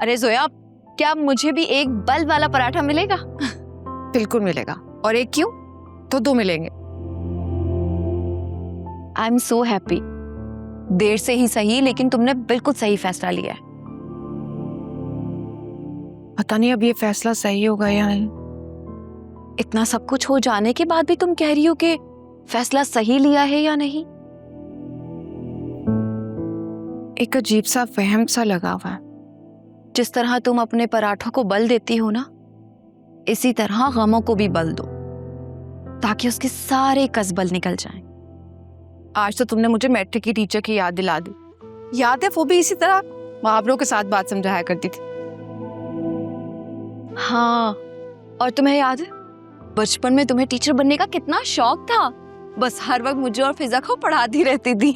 अरे जोया, क्या मुझे भी एक बल्ब वाला पराठा मिलेगा? बिल्कुल मिलेगा। और एक क्यों, तो 2 मिलेंगे। I am so happy. देर से ही सही, लेकिन तुमने बिल्कुल सही फैसला लिया है। पता नहीं अब ये फैसला सही होगा या नहीं। इतना सब कुछ हो जाने के बाद भी तुम कह रही हो कि फैसला सही लिया है या नहीं? एक अजीब सा वहम सा लगा हुआ है। जिस तरह तुम अपने पराठों को बल देती हो ना, इसी तरह गमों को भी बल दो, ताकि उसके सारे कसबल निकल जाएं। आज तो तुमने मुझे मैट्रिक की टीचर की याद दिला दी। याद है, वो भी इसी तरह मुहावरों के साथ बात समझाया करती थी। हाँ, और तुम्हें याद है बचपन में तुम्हें टीचर बनने का कितना शौक था? बस हर वक्त मुझे और फिजा को पढ़ाती रहती थी।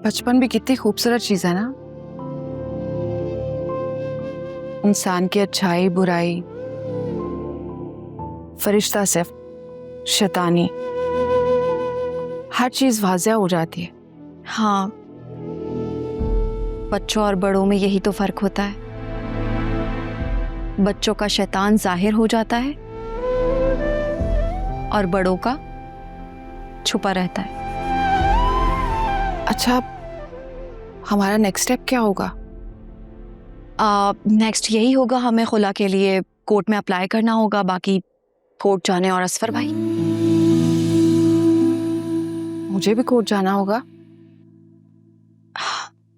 बचपन भी कितनी खूबसूरत चीज है ना। इंसान की अच्छाई बुराई, फरिश्ता सिर्फ शैतानी, हर चीज वाज़ेह हो जाती है। हाँ, बच्चों और बड़ों में यही तो फर्क होता है। बच्चों का शैतान जाहिर हो जाता है और बड़ों का छुपा रहता है। अच्छा, हमारा नेक्स्ट स्टेप क्या होगा? नेक्स्ट यही होगा, हमें खुला के लिए कोर्ट में अप्लाई करना होगा। बाकी कोर्ट जाने और असफर भाई। मुझे भी कोर्ट जाना होगा।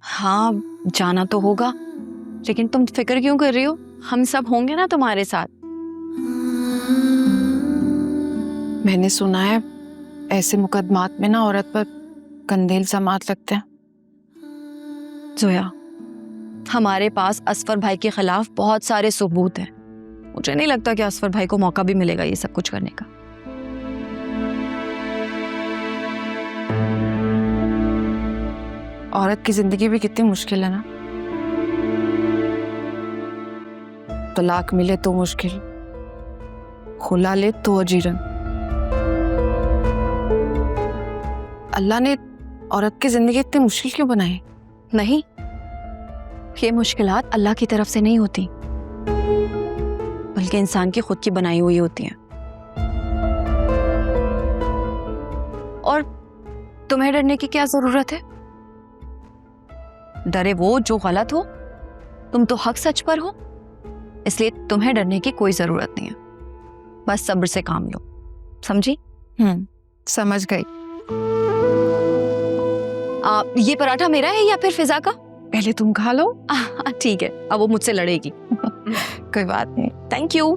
हाँ, जाना तो होगा, लेकिन तुम फिक्र क्यों कर रही हो? हम सब होंगे ना तुम्हारे साथ। मैंने सुना है ऐसे मुकदमात में ना औरत पर कंदेल समात लगते हैं। जोया, हमारे पास असफर भाई के खिलाफ बहुत सारे सबूत हैं। मुझे नहीं लगता कि असफर भाई को मौका भी मिलेगा ये सब कुछ करने का। औरत की जिंदगी भी कितनी मुश्किल है ना। तलाक मिले तो मुश्किल, खुला ले तो अजीरन। अल्लाह ने औरत की जिंदगी इतनी मुश्किल क्यों बनाई? नहीं, ये मुश्किलात अल्लाह की तरफ से नहीं होती, बल्कि इंसान की खुद की बनाई हुई होती हैं। और तुम्हें डरने की क्या जरूरत है? डरे वो जो गलत हो। तुम तो हक सच पर हो, इसलिए तुम्हें डरने की कोई जरूरत नहीं है। बस सब्र से काम लो, समझी? समझ गई। ये पराठा मेरा है या फिर फिजा का? पहले तुम खा लो। ठीक है, अब वो मुझसे लड़ेगी। कोई बात नहीं। Thank you.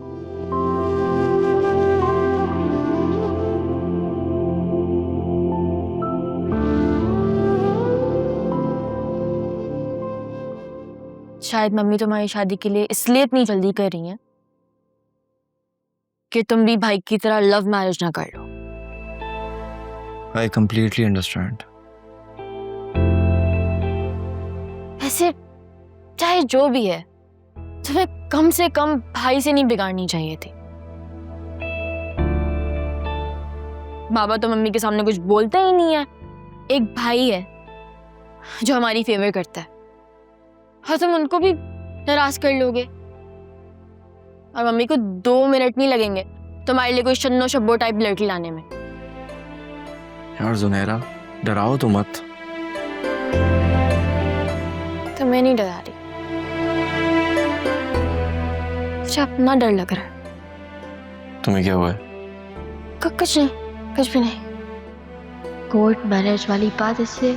शायद मम्मी तुम्हारी शादी के लिए इसलिए इतनी जल्दी कर रही हैं कि तुम भी भाई की तरह लव मैरिज ना कर लो। I completely understand. ऐसे चाहे जो भी है, तुम्हें कम से कम भाई से नहीं बिगाड़नी चाहिए थी। बाबा तो मम्मी के सामने कुछ बोलते ही नहीं है। एक भाई है जो हमारी फेवर करता है, और तुम उनको भी नाराज कर लोगे। और मम्मी को 2 मिनट नहीं लगेंगे तुम्हारे लिए कोई शन्नो शब्बो टाइप लड़की लाने में। यार जुनैरा, डराओ तो मत। तो मैं नहीं डरा रही, मुझे अपना डर लग रहा है। तुम्हें क्या हुआ है? कुछ नहीं, कुछ भी नहीं। कोर्ट मैरिज वाली बात इससे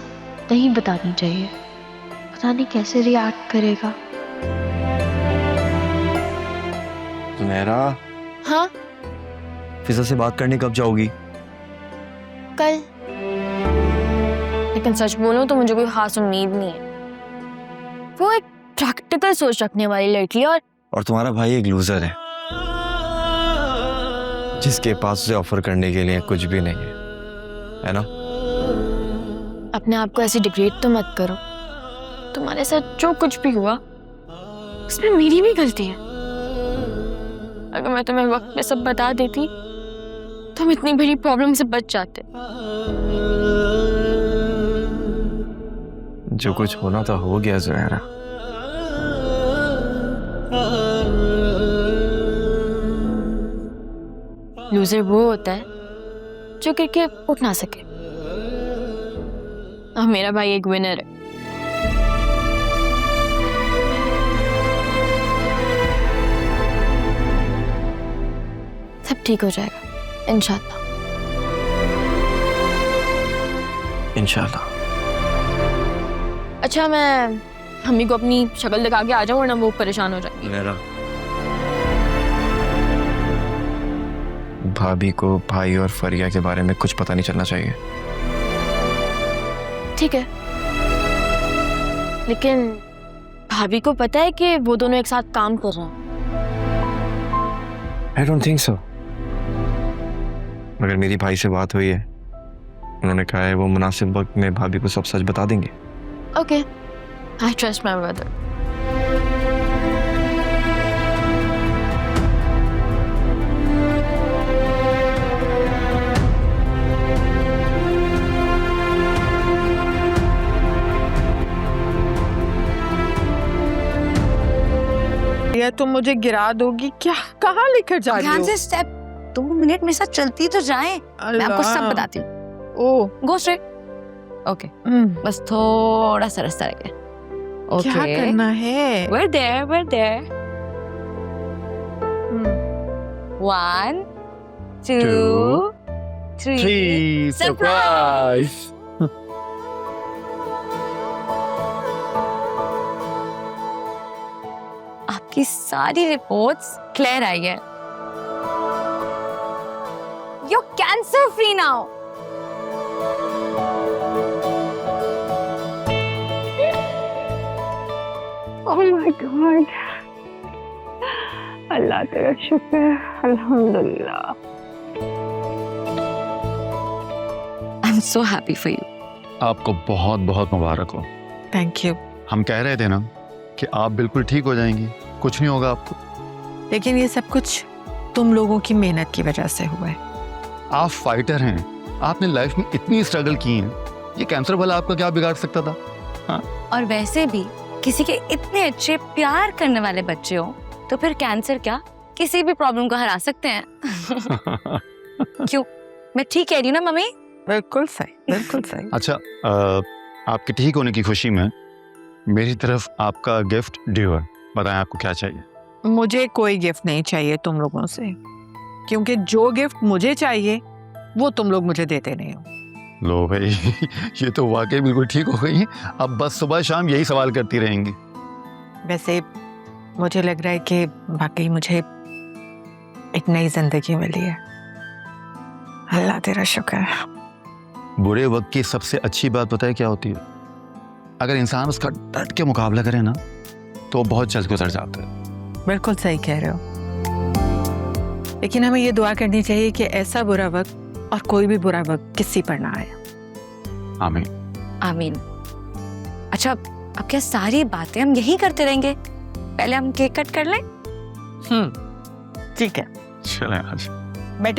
नहीं बतानी चाहिए, पता नहीं कैसे रिएक्ट करेगा। जुनैरा, हाँ, फिजा से बात करने कब जाओगी? कल। लेकिन सच बोलूं तो मुझे कोई खास उम्मीद नहीं है। वो एक प्रैक्टिकल सोच रखने वाली लड़की है। और तुम्हारा भाई एक लूजर है, जिसके पास उसे ऑफर करने के लिए कुछ भी नहीं है ना? अपने आप को ऐसे डिग्रेड तो मत करो। तुम्हारे साथ जो कुछ भी हुआ उसमें मेरी भी गलती है। अगर मैं तुम्हें वक्त पे सब बता देती तो हम इतनी बड़ी प्रॉब्लम से बच जाते। जो कुछ होना था हो गया जुनैरा। लूजर वो होता है जो गिर के उठ ना सके, और मेरा भाई एक विनर है। सब ठीक हो जाएगा इंशाल्लाह। इंशाल्लाह। अच्छा, मैं मम्मी को अपनी शक्ल दिखा के आ जाऊं, वरना वो परेशान हो जाएंगी। मेरा भाभी को भाई और फरिया के बारे में कुछ पता नहीं चलना चाहिए। ठीक है, लेकिन भाभी को पता है कि वो दोनों एक साथ काम कर रहे हैं? I don't think so. मगर मेरी भाई से बात हुई है, उन्होंने कहा है वो मुनासिब वक्त में भाभी को सब सच बता देंगे। Okay, I trust my brother. या तुम मुझे गिरा दोगी क्या? कहाँ लेकर जा रही ध्यान हो? से स्टेप 2 मिनट मेरे साथ चलती तो जाए। मैं आपको सब बताती हूँ। ओ गो स्ट्रेट। ओके, बस थोड़ा सा रास्ता रह गया। ओके, क्या करना है? we're there. 1 2 3 सरप्राइज। आपकी सारी रिपोर्ट्स क्लियर आई है। You're cancer free now. Oh my God. अल्लाह तेरा शुक्र, अल्हम्दुलिल्लाह। I'm so happy for you. आपको बहुत बहुत मुबारक हो। Thank you. हम कह रहे थे ना कि आप बिल्कुल ठीक हो जाएंगी, कुछ नहीं होगा आपको। लेकिन ये सब कुछ तुम लोगों की मेहनत की वजह से हुआ है। आप फाइटर हैं, आपने लाइफ में इतनी स्ट्रगल की है, ये कैंसर भला आपका क्या बिगाड़ सकता था? और वैसे भी किसी के इतने अच्छे प्यार करने वाले बच्चे हो तो फिर कैंसर क्या किसी भी प्रॉब्लम को हरा सकते हैं। क्यों, मैं ठीक कह रही हूँ ना मम्मी? बिल्कुल सही, बिल्कुल सही। अच्छा, आपके ठीक होने की खुशी में मेरी तरफ आपका गिफ्ट ड्यू है। बताएं आपको क्या चाहिए? मुझे कोई गिफ्ट नहीं चाहिए तुम लोगों से, क्योंकि जो गिफ्ट मुझे चाहिए वो तुम लोग मुझे देते नहीं हो। लो भाई, ये तो वाकई बिल्कुल ठीक हो गई। अब बस सुबह शाम यही सवाल करती रहेंगी। वैसे मुझे लग रहा है कि वाकई मुझे एक नई जिंदगी मिली है। अल्लाह तेरा शुक्र है। बुरे वक्त की सबसे अच्छी बात पता है क्या होती है? अगर इंसान उसका डट के मुकाबला करे ना, तो वो बहुत जल्द गुजर जाता है। बिल्कुल सही कह रहे हो, लेकिन हमें ये दुआ करनी चाहिए कि ऐसा बुरा वक्त और कोई भी बुरा वक्त किसी पर ना आए। आमीन। आमीन। अच्छा, अब क्या सारी बातें हम यही करते रहेंगे? पहले हम केक कट कर लें। ठीक है। चलें आज।